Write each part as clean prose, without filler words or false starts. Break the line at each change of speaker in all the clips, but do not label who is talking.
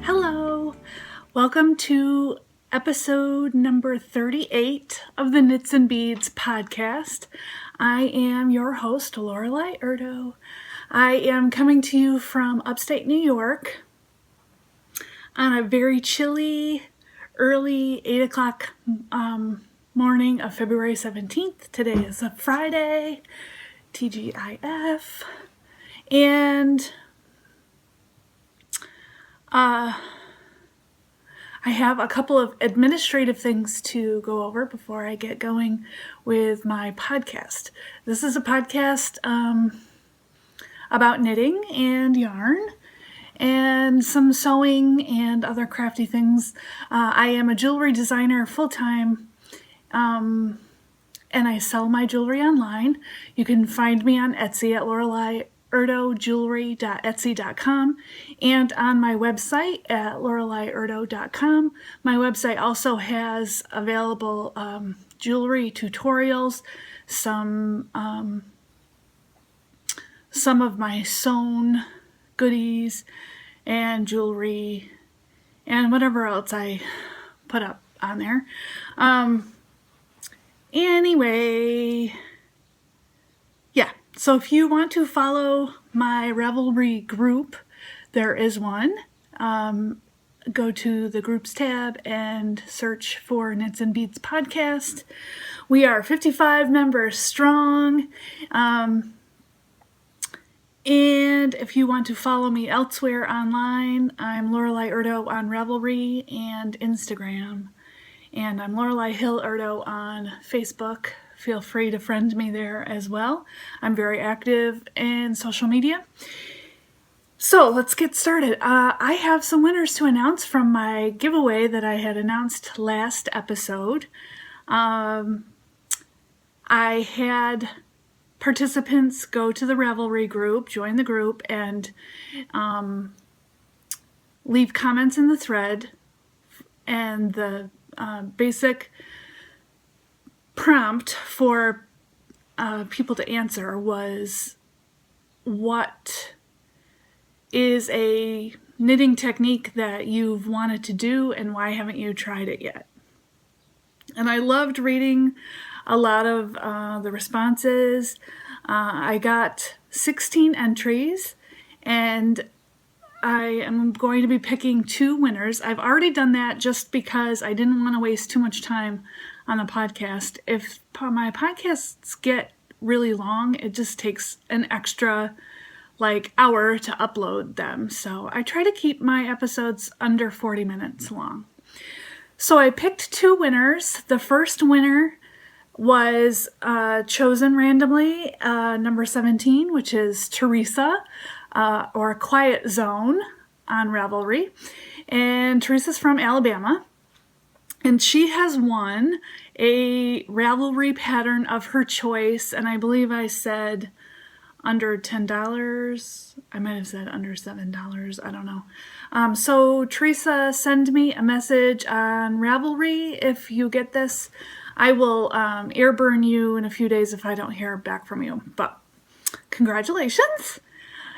Hello, welcome to episode number 38 of the Knits and Beads podcast. I am your host, Lorelei Erdo. I am coming to you from upstate New York on a very chilly, early 8 o'clock morning of February 17th. Today is a Friday, TGIF, and I have a couple of administrative things to go over before I get going with my podcast. This is a podcast about knitting and yarn and some sewing and other crafty things. I am a jewelry designer full-time, and I sell my jewelry online. You can find me on Etsy at LoreleiErdoJewelry.etsy.com and on my website at LoreleiErdo.com. My website also has available jewelry tutorials, some of my sewn goodies and jewelry and whatever else I put up on there. Anyway, yeah. So if you want to follow my Ravelry group, there is one. Go to the groups tab and search for Knits and Beads podcast. We are 55 members strong. And if you want to follow me elsewhere online, I'm Lorelei Erdo on Ravelry and Instagram. And I'm Lorelei Hill Erdo on Facebook. Feel free to friend me there as well. I'm very active in social media. So let's get started. I have some winners to announce from my giveaway that I had announced last episode. I had participants go to the Ravelry group, join the group, and leave comments in the thread. And the basic prompt for people to answer was, what is a knitting technique that you've wanted to do and why haven't you tried it yet? And I loved reading a lot of the responses. I got 16 entries and I am going to be picking 2 winners. I've already done that just because I didn't want to waste too much time on the podcast. If my podcasts get really long, it just takes an extra hour to upload them. So I try to keep my episodes under 40 minutes long. So I picked 2 winners. The first winner was chosen randomly, number 17, which is Teresa, or Quiet Zone on Ravelry. And Teresa's from Alabama. And she has won a Ravelry pattern of her choice. And I believe I said under $10. I might have said under $7. I don't know. So Teresa, send me a message on Ravelry if you get this. I will air burn you in a few days if I don't hear back from you. But congratulations.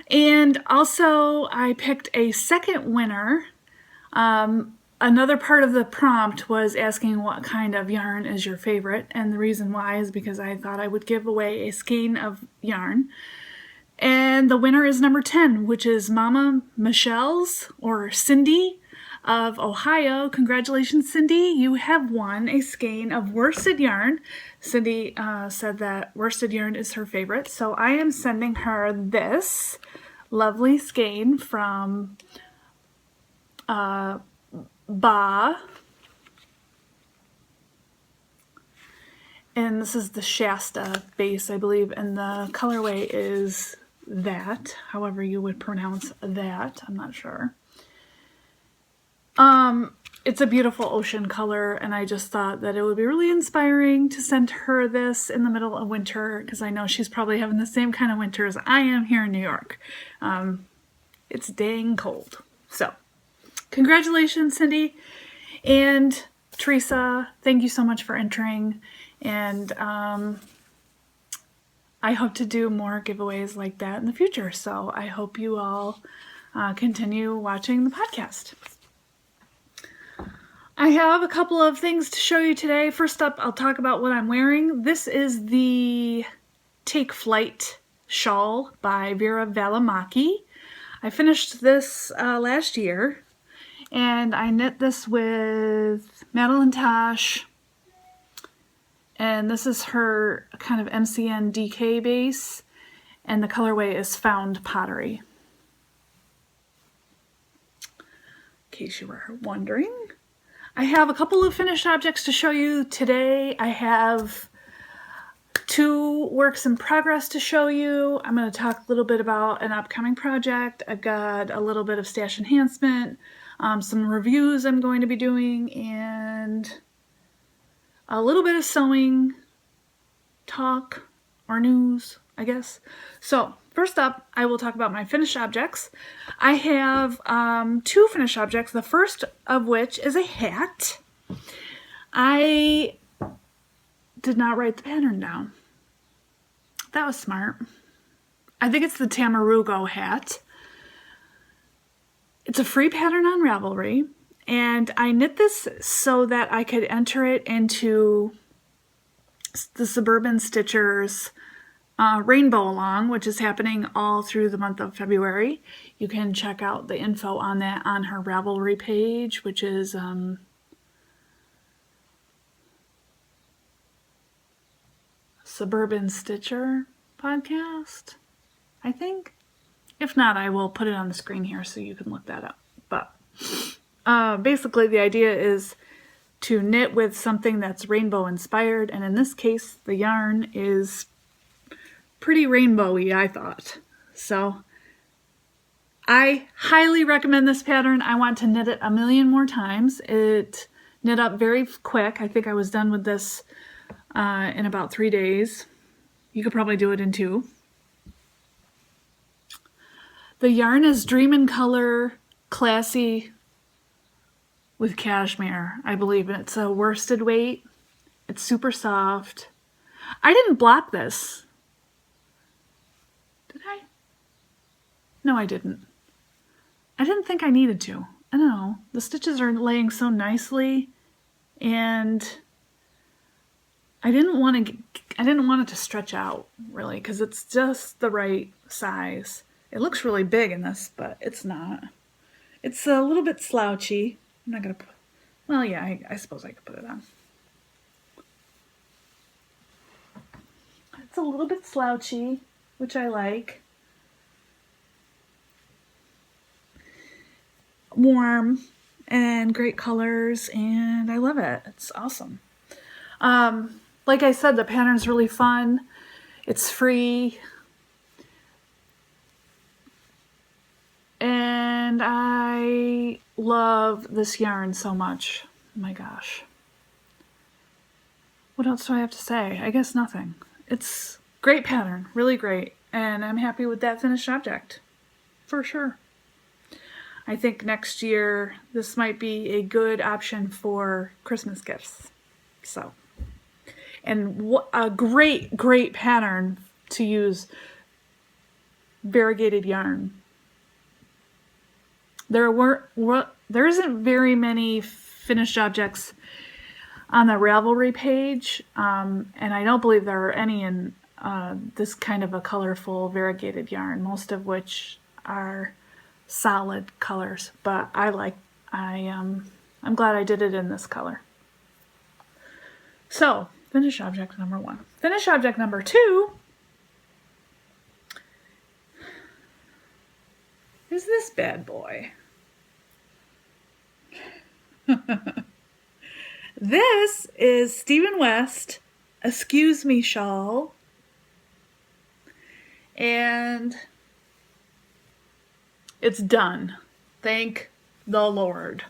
And also I picked a second winner. Another part of the prompt was asking what kind of yarn is your favorite, and the reason why is because I thought I would give away a skein of yarn. And the winner is number 10, which is Mama Michelle's, or Cindy of Ohio. Congratulations, Cindy. You have won a skein of worsted yarn. Cindy said that worsted yarn is her favorite, so I am sending her this lovely skein from Ba, and this is the Shasta base, I believe, and the colorway is that, however you would pronounce that, I'm not sure. It's a beautiful ocean color, and I just thought that it would be really inspiring to send her this in the middle of winter, because I know she's probably having the same kind of winter as I am here in New York. It's dang cold. So congratulations, Cindy. And Teresa, thank you so much for entering. And I hope to do more giveaways like that in the future. So I hope you all continue watching the podcast. I have a couple of things to show you today. First up, I'll talk about what I'm wearing. This is the Take Flight shawl by Vera Valimaki. I finished this last year, and I knit this with Madeline Tosh, and this is her kind of MCN DK base, and the colorway is Found Pottery. In case you were wondering. I have a couple of finished objects to show you today. I have 2 works in progress to show you. I'm going to talk a little bit about an upcoming project. I've got a little bit of stash enhancement, some reviews I'm going to be doing, and a little bit of sewing talk or news, I guess. So first up, I will talk about my finished objects. I have 2 finished objects, the first of which is a hat. I did not write the pattern down. That was smart. I think it's the Tamarugo hat. It's a free pattern on Ravelry, and I knit this so that I could enter it into the Suburban Stitchers Rainbow Along, which is happening all through the month of February. You can check out the info on that on her Ravelry page, which is Suburban Stitcher podcast, I think. If not, I will put it on the screen here so you can look that up. But basically the idea is to knit with something that's rainbow inspired, and in this case the yarn is pretty rainbowy, I thought. So I highly recommend this pattern. I want to knit it a million more times. It knit up very quick. I think I was done with this in about 3 days. You could probably do it in 2. The yarn is Dream in Color Classy with Cashmere, I believe, and it's a worsted weight. It's super soft. I didn't block this. Did I? No, I didn't. I didn't think I needed to. I don't know. The stitches are laying so nicely, and I didn't want it to stretch out, really, because it's just the right size. It looks really big in this, but it's not. It's a little bit slouchy. I'm not going to put... Well, yeah, I suppose I could put it on. It's a little bit slouchy, which I like. Warm and great colors, and I love it. It's awesome. Like I said, the pattern's really fun. It's free. And I love this yarn so much. Oh my gosh. What else do I have to say? I guess nothing. It's great pattern, really great. And I'm happy with that finished object, for sure. I think next year this might be a good option for Christmas gifts. So, and what a great, great pattern to use variegated yarn. There isn't very many finished objects on the Ravelry page, and I don't believe there are any in this kind of a colorful variegated yarn, most of which are solid colors, but I'm glad I did it in this color. So, finish object number 1. Finish object number 2 is this bad boy. This is Stephen West Askews Me shawl, and it's done. Thank the Lord.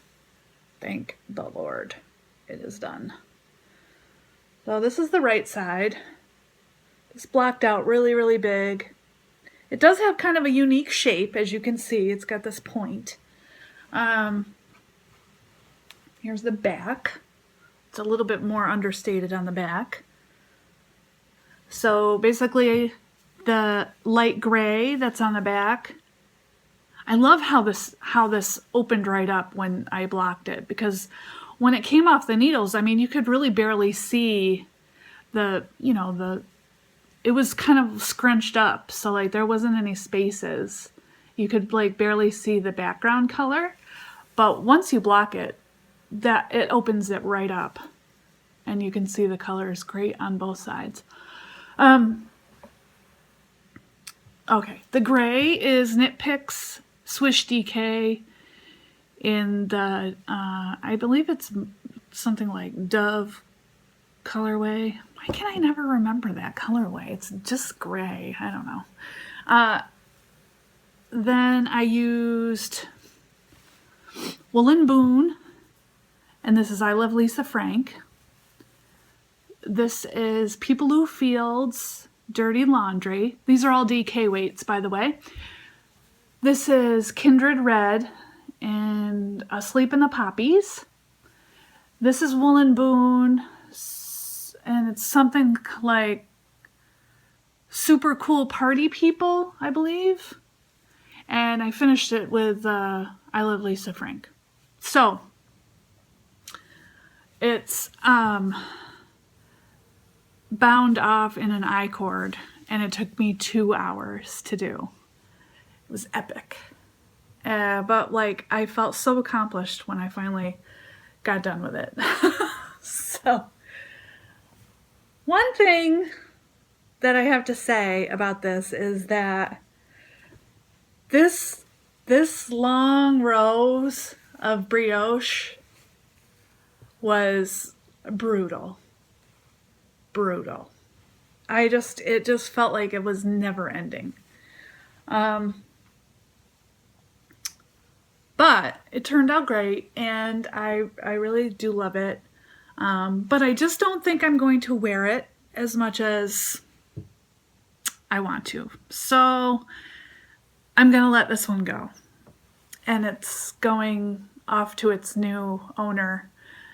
Thank the Lord. It is done. So this is the right side. It's blocked out really, really big. It does have kind of a unique shape, as you can see. It's got this point. Here's the back. It's a little bit more understated on the back. So basically the light gray that's on the back, I love how this opened right up when I blocked it, because when it came off the needles, I mean, you could really barely see it was kind of scrunched up. So like there wasn't any spaces. You could like barely see the background color, but once you block it, it opens it right up and you can see the colors great on both sides. Okay, the gray is Knit Picks Swish DK in the, I believe it's something like Dove colorway. Why can I never remember that colorway? It's just gray. I don't know. Then I used Woolen Boon, and this is I Love Lisa Frank. This is PeopleKindred Fields Dirty Laundry. These are all DK weights, by the way. This is Kindred Red and Asleep in the Poppies. This is Woolen Boon, and it's something like Super Cool Party People, I believe. And I finished it with I Love Lisa Frank. So it's bound off in an I-cord, and it took me 2 hours to do. It was epic. But like I felt so accomplished when I finally got done with it. So one thing that I have to say about this is that this long rows of brioche was brutal. It just felt like it was never ending. But it turned out great, and I really do love it. But I just don't think I'm going to wear it as much as I want to. So I'm going to let this one go. And it's going off to its new owner,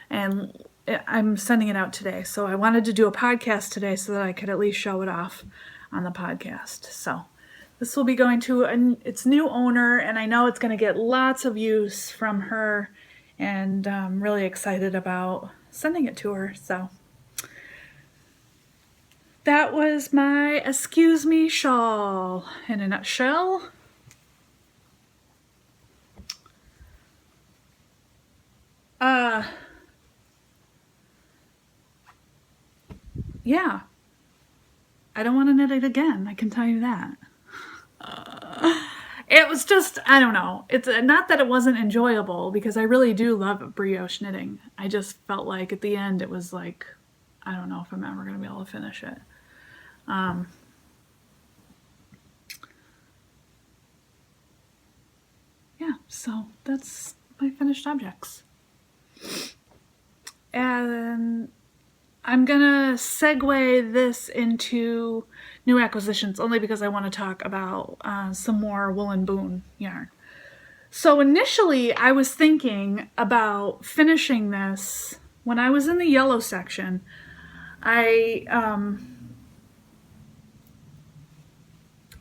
and I'm sending it out today. So I wanted to do a podcast today so that I could at least show it off on the podcast. So this will be going to its new owner, and I know it's going to get lots of use from her, and I'm really excited about sending it to her. So that was my Excuse Me shawl in a nutshell. Yeah, I don't want to knit it again, I can tell you that. It was just, I don't know, it's not that it wasn't enjoyable, because I really do love brioche knitting. I just felt like at the end it was like, I don't know if I'm ever going to be able to finish it. Yeah, so that's my finished objects. And I'm gonna segue this into new acquisitions only because I want to talk about some more Woolen Boon yarn. So initially I was thinking about finishing this when I was in the yellow section.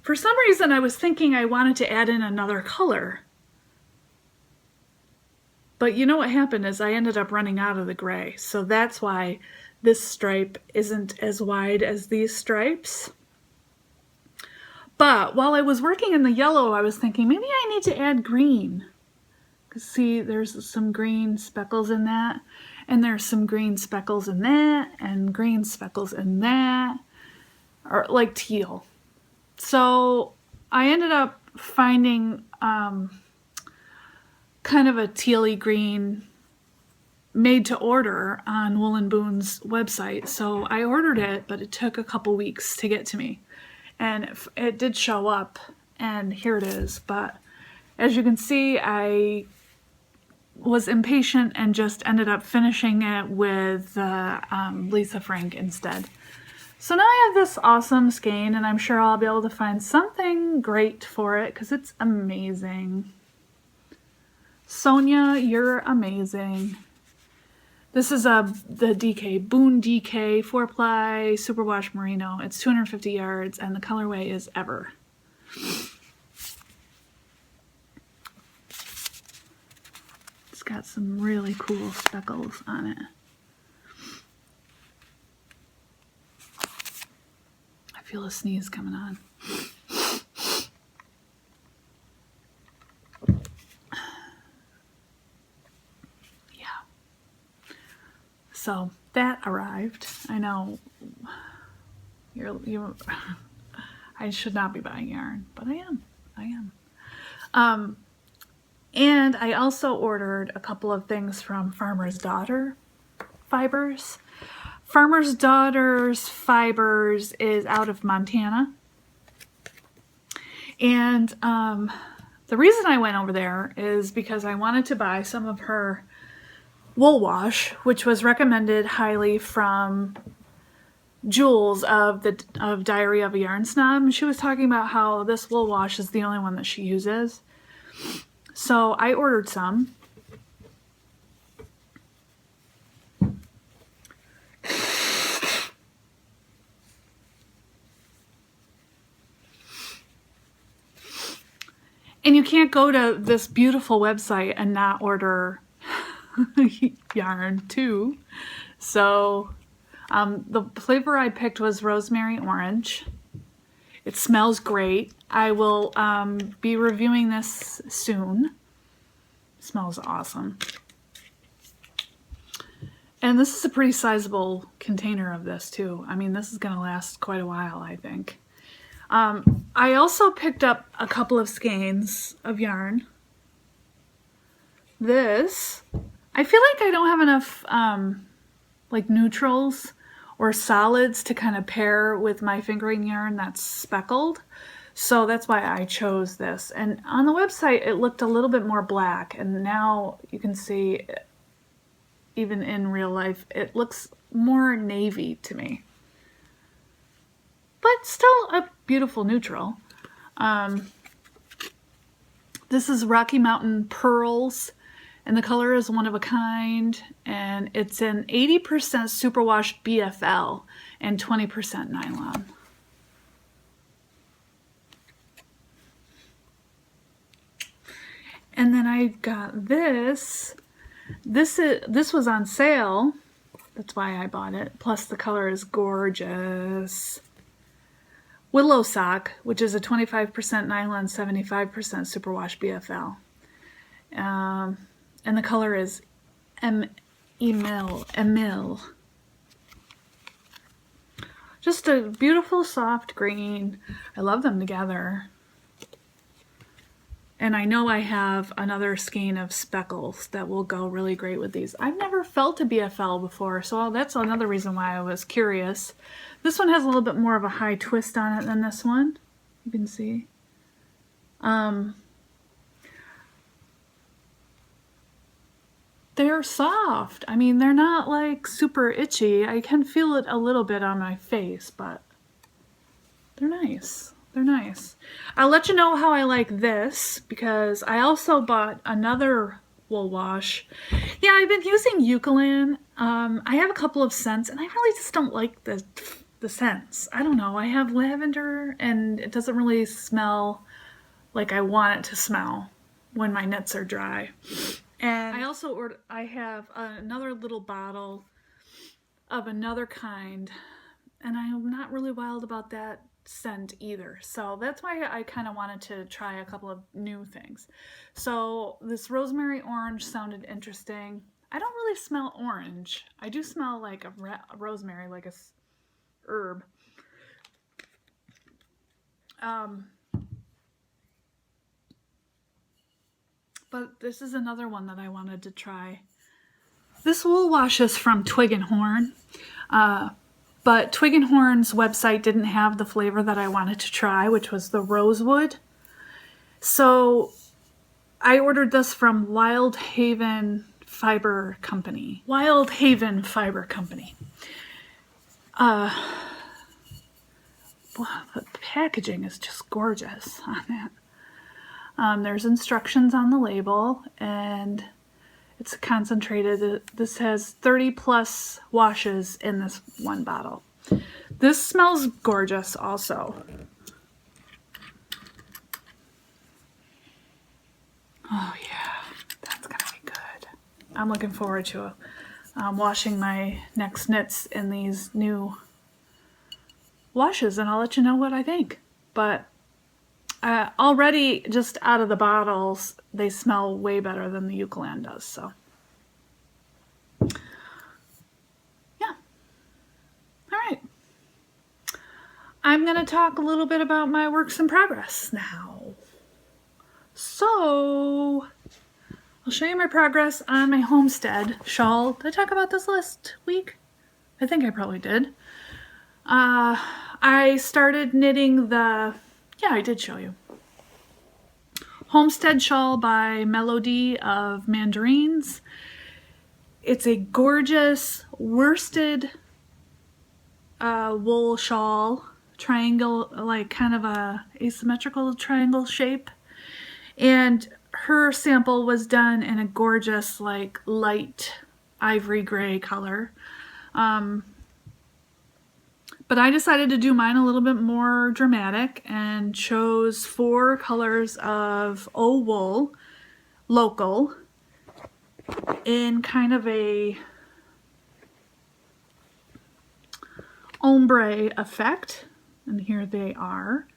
For some reason I was thinking I wanted to add in another color. But you know what happened is I ended up running out of the gray. So that's why this stripe isn't as wide as these stripes. But while I was working in the yellow, I was thinking maybe I need to add green. Because see, there's some green speckles in that, and there's some green speckles in that, and green speckles in that, or like teal. So I ended up finding kind of a tealy green made to order on Woolen Boon's website. So I ordered it, but it took a couple weeks to get to me. And it did show up, and here it is. But as you can see, I was impatient and just ended up finishing it with Lisa Frank instead. So now I have this awesome skein, and I'm sure I'll be able to find something great for it because it's amazing. Sonia, you're amazing. This is the DK, Boon DK 4-ply superwash merino. It's 250 yards, and the colorway is Ever. got some really cool speckles on it. I feel a sneeze coming on. Yeah. So that arrived. I know I should not be buying yarn, but I am. And I also ordered a couple of things from Farmer's Daughter Fibers. Farmer's Daughter's Fibers is out of Montana. And the reason I went over there is because I wanted to buy some of her wool wash, which was recommended highly from Jules of Diary of a Yarn Snob. She was talking about how this wool wash is the only one that she uses. So I ordered some. And you can't go to this beautiful website and not order yarn too. So the flavor I picked was rosemary orange. It smells great. I will be reviewing this soon. It smells awesome. And this is a pretty sizable container of this too. I mean, this is going to last quite a while, I think. I also picked up a couple of skeins of yarn. This, I feel like I don't have enough like neutrals or solids to kind of pair with my fingering yarn that's speckled. So that's why I chose this. And on the website, it looked a little bit more black. And now you can see, even in real life, it looks more navy to me. But still a beautiful neutral. This is Rocky Mountain Purls, and the color is one of a kind, and it's an 80% superwash BFL and 20% nylon. And then I got this. This was on sale. That's why I bought it. Plus the color is gorgeous. Willow Sock, which is a 25% nylon, 75% superwash BFL. And the color is Emil. Just a beautiful soft green. I love them together. And I know I have another skein of speckles that will go really great with these. I've never felt a BFL before, so that's another reason why I was curious. This one has a little bit more of a high twist on it than this one. You can see. They're soft. I mean, they're not like super itchy. I can feel it a little bit on my face, but they're nice. They're nice. I'll let you know how I like this, because I also bought another wool wash. Yeah, I've been using Eucalyptus. I have a couple of scents, and I really just don't like the scents. I don't know. I have lavender, and it doesn't really smell like I want it to smell when my knits are dry. And I also ordered, I have another little bottle of another kind, and I'm not really wild about that scent either. So that's why I kind of wanted to try a couple of new things. So this rosemary orange sounded interesting. I don't really smell orange. I do smell like a rosemary, like a herb. But this is another one that I wanted to try. This wool wash is from Twig and Horn. But Twig and Horn's website didn't have the flavor that I wanted to try, which was the rosewood. So I ordered this from Wild Haven Fibre Company. Wild Haven Fibre Company. The packaging is just gorgeous on that. There's instructions on the label, and it's concentrated. This has 30 plus washes in this one bottle. This smells gorgeous also. Oh yeah, that's gonna be good. I'm looking forward to washing my next knits in these new washes, and I'll let you know what I think. But already, just out of the bottles, they smell way better than the Eucalyptus does, so. Yeah. All right. I'm going to talk a little bit about my works in progress now. So, I'll show you my progress on my homestead shawl. Did I talk about this last week? I think I probably did. I started knitting the, yeah, I did show you. Homestead Shawl by Melody of Mandarins. It's a gorgeous worsted wool shawl, triangle, like kind of a asymmetrical triangle shape. And her sample was done in a gorgeous, like, light ivory gray color. But I decided to do mine a little bit more dramatic and chose 4 colors of wool, local, in kind of a ombre effect. And here they are.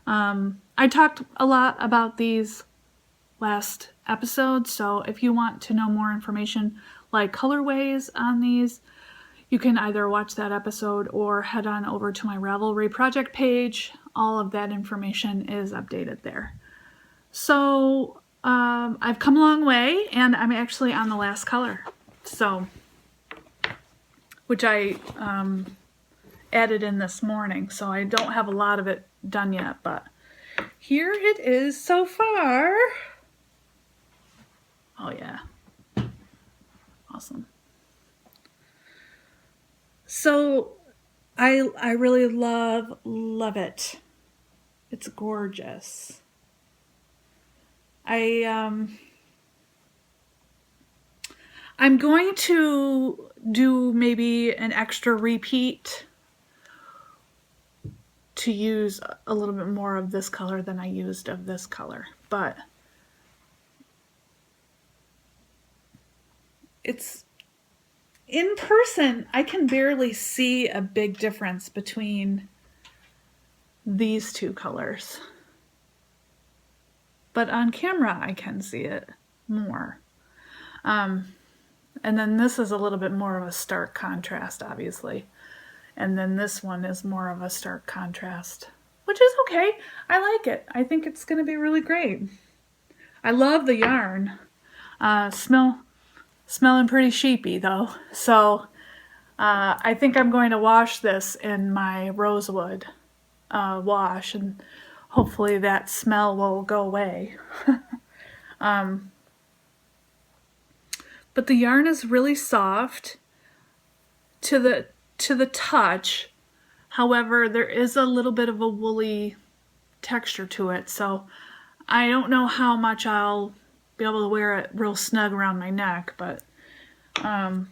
I talked a lot about these last episode, so if you want to know more information like colorways on these, you can either watch that episode or head on over to my Ravelry project page. All of that information is updated there. So I've come a long way, and I'm actually on the last color, so, which I added in this morning, so I don't have a lot of it done yet, but here it is so far. Oh yeah, awesome. So I really love it. It's gorgeous. I'm going to do maybe an extra repeat to use a little bit more of this color than I used of this color, but it's in person, I can barely see a big difference between these 2 colors. But on camera, I can see it more. And then this is a little bit more of a stark contrast, obviously. And then this one is more of a stark contrast, which is okay. I like it. I think it's going to be really great. I love the yarn. Smelling pretty sheepy though, so I think I'm going to wash this in my rosewood wash, and hopefully that smell will go away. But the yarn is really soft to the touch. However, there is a little bit of a woolly texture to it, so I don't know how much I'll be able to wear it real snug around my neck, but what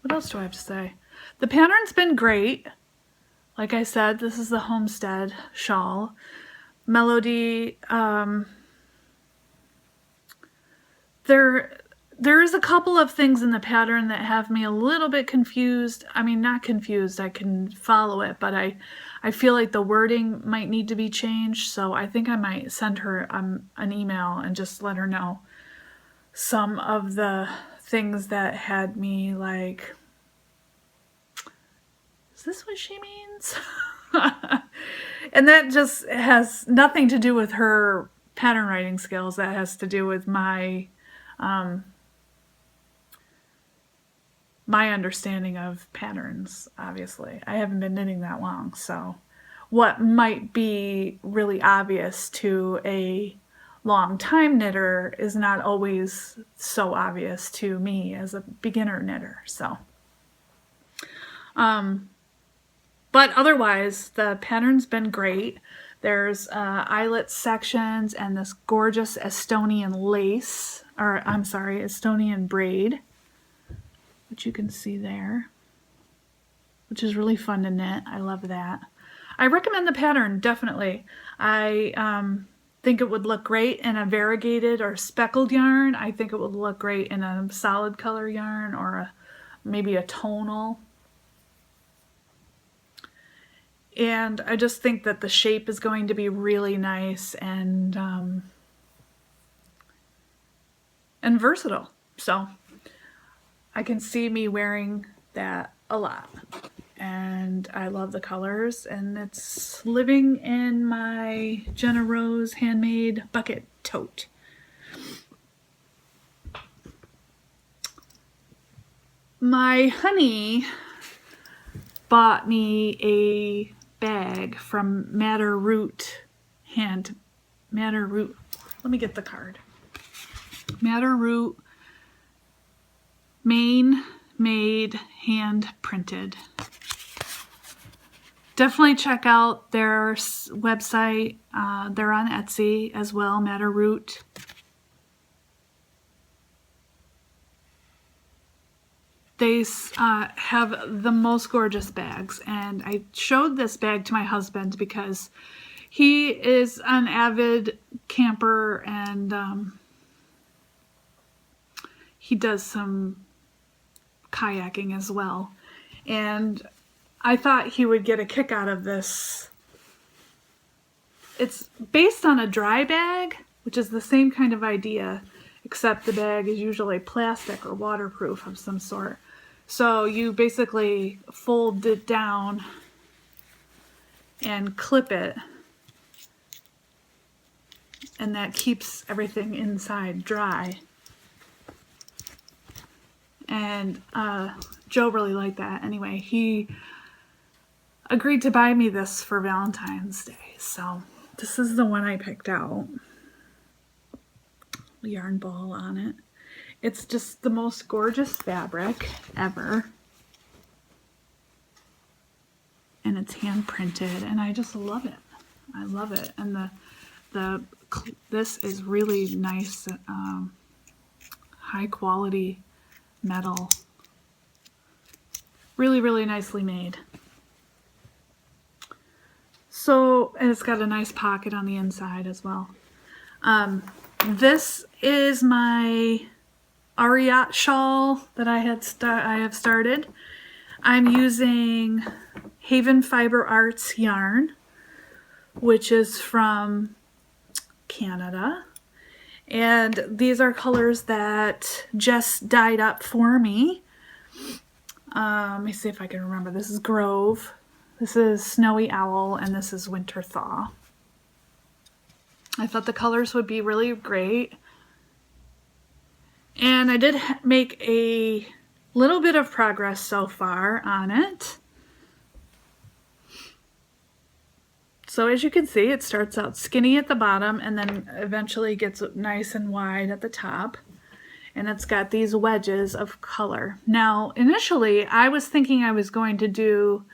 else do I have to say? The pattern's been great. Like I said, this is the Homestead Shawl. Melody, there is a couple of things in the pattern that have me a little bit confused. I mean, not confused, I can follow it, but I feel like the wording might need to be changed, so I think I might send her an email and just let her know some of the things that had me like, is this what she means? And that just has nothing to do with her pattern writing skills. That has to do with my my understanding of patterns, obviously. I haven't been knitting that long, so what might be really obvious to a long-time knitter is not always so obvious to me as a beginner knitter, so. But otherwise, the pattern's been great. There's eyelet sections and this gorgeous Estonian lace, or I'm sorry, Estonian braid, which you can see there, which is really fun to knit. I love that. I recommend the pattern, definitely. I think it would look great in a variegated or speckled yarn. I think it would look great in a solid color yarn or maybe a tonal. And I just think that the shape is going to be really nice and versatile. So I can see me wearing that a lot. And I love the colors, and it's living in my Jenna Rose handmade bucket tote. My honey bought me a bag from Matter Root. Let me get the card. Matter Root, Maine made, hand printed. Definitely check out their website. They're on Etsy as well, Matter Root. They have the most gorgeous bags, and I showed this bag to my husband because he is an avid camper, and he does some kayaking as well. And I thought he would get a kick out of this. It's based on a dry bag, which is the same kind of idea, except the bag is usually plastic or waterproof of some sort. So you basically fold it down and clip it, and that keeps everything inside dry. And Joe really liked that. Anyway, he agreed to buy me this for Valentine's Day. So this is the one I picked out. Yarn ball on it. It's just the most gorgeous fabric ever. And it's hand printed, and I just love it. I love it. And this is really nice, high quality metal. Really, really nicely made. So, and it's got a nice pocket on the inside as well. This is my Aureate shawl that I have started. I'm using Haven Fibre Arts yarn, which is from Canada. And these are colors that Jess dyed up for me. Let me see if I can remember. This is Grove, this is Snowy Owl, and this is Winter Thaw. I thought the colors would be really great. And I did make a little bit of progress so far on it. So as you can see, it starts out skinny at the bottom and then eventually gets nice and wide at the top. And it's got these wedges of color. Now, initially, I was thinking I was going to do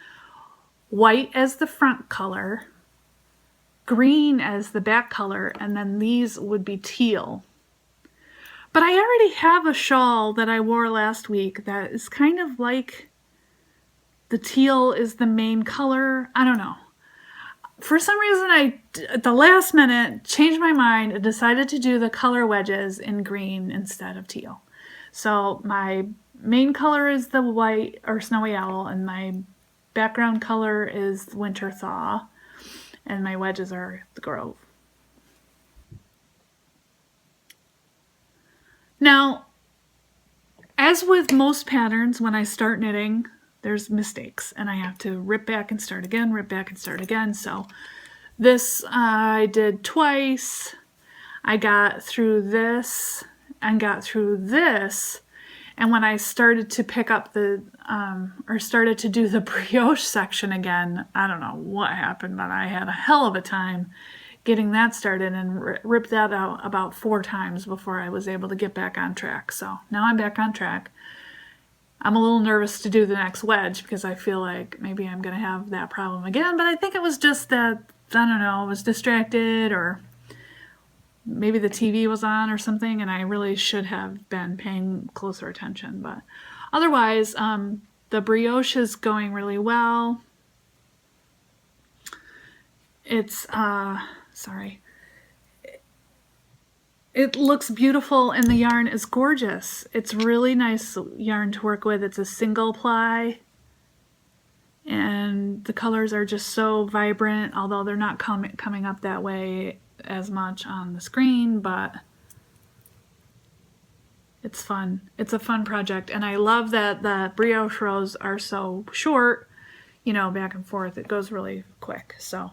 white as the front color, green as the back color, and then these would be teal. But I already have a shawl that I wore last week that is kind of like the teal is the main color. I don't know. For some reason, I, at the last minute, changed my mind and decided to do the color wedges in green instead of teal. So my main color is the white or Snowy Owl, and my background color is Winter Thaw, and my wedges are the Grove. Now, as with most patterns, when I start knitting, there's mistakes, and I have to rip back and start again, rip back and start again. So this I did twice. I got through this and got through this, and when I started to pick up the, or started to do the brioche section again, I don't know what happened, but I had a hell of a time getting that started and ripped that out about 4 times before I was able to get back on track. So now I'm back on track. I'm a little nervous to do the next wedge because I feel like maybe I'm going to have that problem again, but I think it was just that, I don't know, I was distracted, or maybe the TV was on or something, and I really should have been paying closer attention. But otherwise, the brioche is going really well. It's, it looks beautiful and the yarn is gorgeous. It's really nice yarn to work with. It's a single ply and the colors are just so vibrant, although they're not coming up that way as much on the screen, but it's fun. It's a fun project, and I love that the brioche rows are so short, you know, back and forth. It goes really quick. So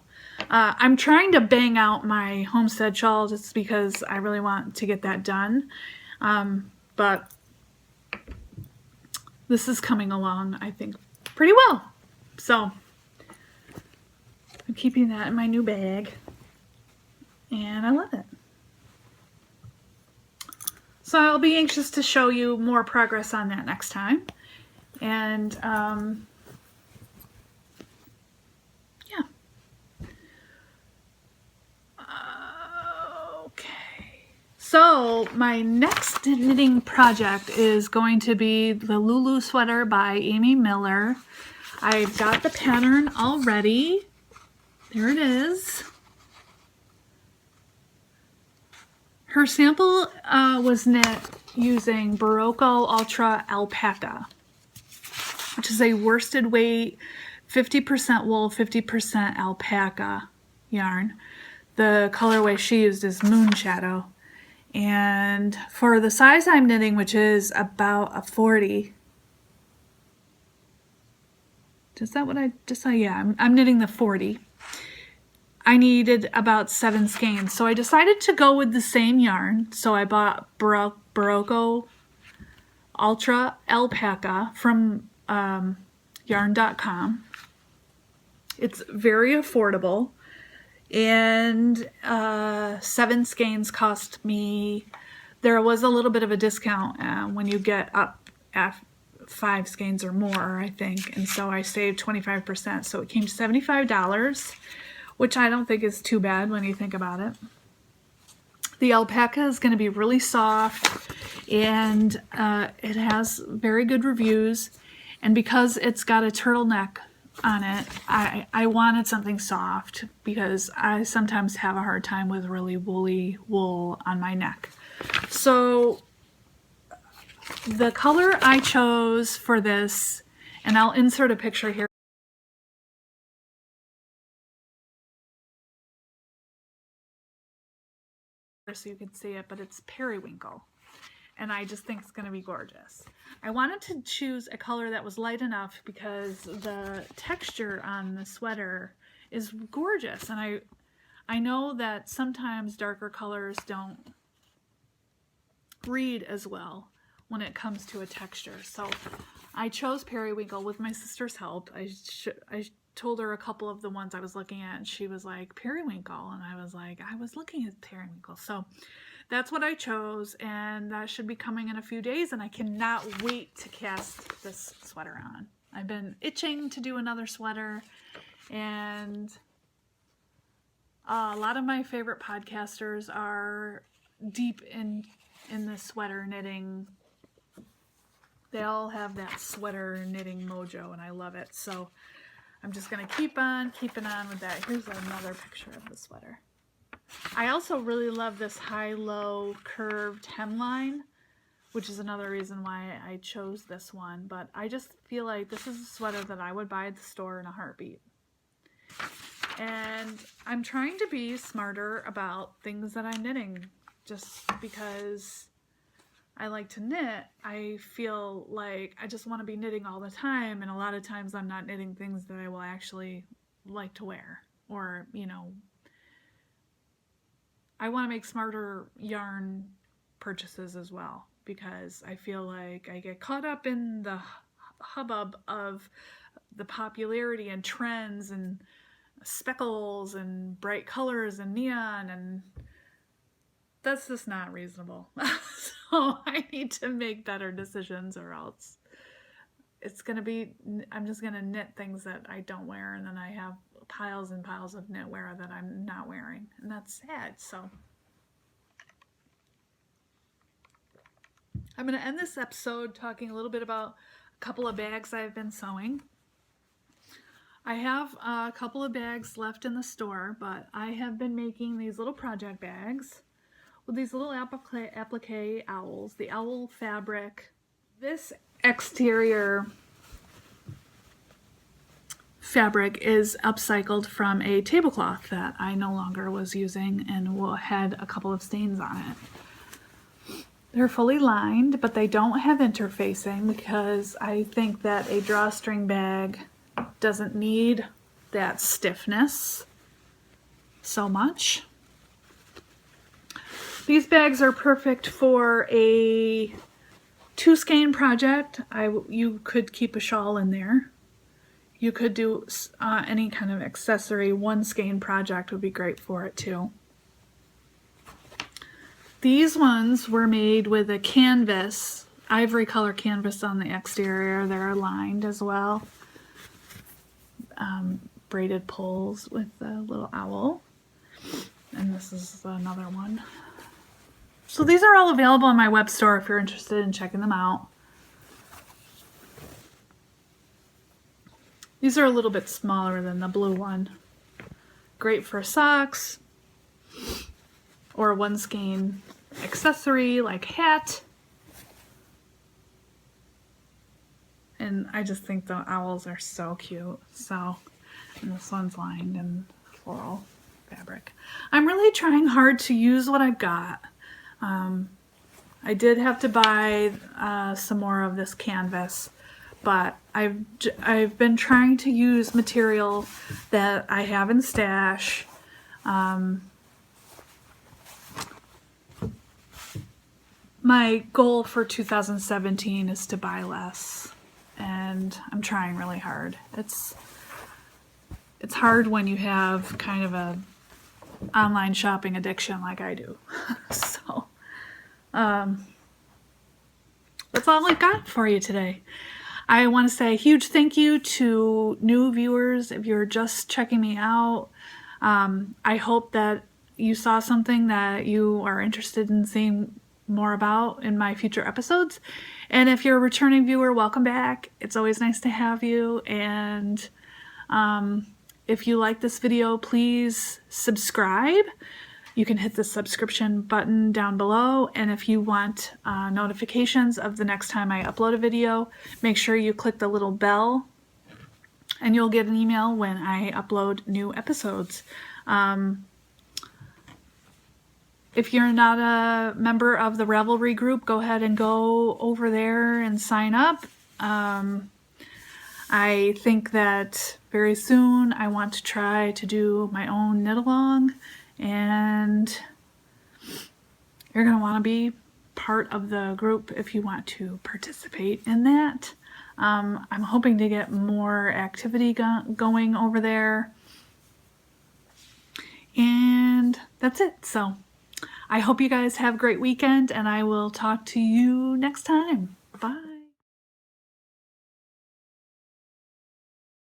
I'm trying to bang out my homestead shawls. It's because I really want to get that done. But this is coming along, I think, pretty well. So I'm keeping that in my new bag, and I love it. So I'll be anxious to show you more progress on that next time. And yeah. Okay. So my next knitting project is going to be the Lulu sweater by Amy Miller. I've got the pattern already. There it is. Her sample was knit using Berroco Ultra Alpaca, which is a worsted weight 50% wool, 50% alpaca yarn. The colorway she used is Moon Shadow. And for the size I'm knitting, which is about a 40, is that what I just said? Yeah, I'm knitting the 40. I needed about 7 skeins, so I decided to go with the same yarn. So I bought Berroco Ultra Alpaca from yarn.com. It's very affordable, and 7 skeins cost me, there was a little bit of a discount when you get up at 5 skeins or more, I think, and so I saved 25%, so it came to $75. Which I don't think is too bad when you think about it. The alpaca is going to be really soft, and it has very good reviews, and because it's got a turtleneck on it, I wanted something soft because I sometimes have a hard time with really woolly wool on my neck. So the color I chose for this, and I'll insert a picture here so you can see it, but it's Periwinkle, and I just think it's going to be gorgeous. I wanted to choose a color that was light enough because the texture on the sweater is gorgeous, and I know that sometimes darker colors don't read as well when it comes to a texture. So I chose Periwinkle with my sister's help. I told her a couple of the ones I was looking at, and she was like, Periwinkle, and I was like, I was looking at Periwinkle. So that's what I chose, and that should be coming in a few days, and I cannot wait to cast this sweater on. I've been itching to do another sweater, and a lot of my favorite podcasters are deep in the sweater knitting. They all have that sweater knitting mojo, and I love it. So I'm just going to keep on keeping on with that. Here's another picture of the sweater. I also really love this high-low curved hemline, which is another reason why I chose this one. But I just feel like this is a sweater that I would buy at the store in a heartbeat. And I'm trying to be smarter about things that I'm knitting, just because I like to knit. I feel like I just want to be knitting all the time, and a lot of times I'm not knitting things that I will actually like to wear, or, you know, I want to make smarter yarn purchases as well, because I feel like I get caught up in the hubbub of the popularity and trends and speckles and bright colors and neon, and that's just not reasonable. So I need to make better decisions, or else it's going to be, I'm just going to knit things that I don't wear, and then I have piles and piles of knitwear that I'm not wearing, and that's sad. So I'm going to end this episode talking a little bit about a couple of bags I've been sewing. I have a couple of bags left in the store, but I have been making these little project bags with these little applique owls, the owl fabric. This exterior fabric is upcycled from a tablecloth that I no longer was using and had a couple of stains on it. They're fully lined, but they don't have interfacing because I think that a drawstring bag doesn't need that stiffness so much. These bags are perfect for a 2-skein project. You could keep a shawl in there. You could do any kind of accessory. 1-skein project would be great for it too. These ones were made with a canvas, ivory color canvas on the exterior. They're lined as well. Braided pulls with a little owl. And this is another one. So these are all available on my web store if you're interested in checking them out. These are a little bit smaller than the blue one. Great for socks or a 1-skein accessory like hat. And I just think the owls are so cute. So, and this one's lined in floral fabric. I'm really trying hard to use what I've got. I did have to buy some more of this canvas, but I've been trying to use material that I have in stash. My goal for 2017 is to buy less, and I'm trying really hard. It's hard when you have kind of a online shopping addiction like I do. So that's all I've got for you today. I want to say a huge thank you to new viewers if you're just checking me out. I hope that you saw something that you are interested in seeing more about in my future episodes. And if you're a returning viewer, welcome back. It's always nice to have you. And if you like this video, please subscribe. You can hit the subscription button down below. And if you want notifications of the next time I upload a video, make sure you click the little bell and you'll get an email when I upload new episodes. If you're not a member of the Ravelry group, go ahead and go over there and sign up. I think that very soon I want to try to do my own knit along, and you're going to want to be part of the group if you want to participate in that. I'm hoping to get more activity going over there. And that's it. So I hope you guys have a great weekend, and I will talk to you next time.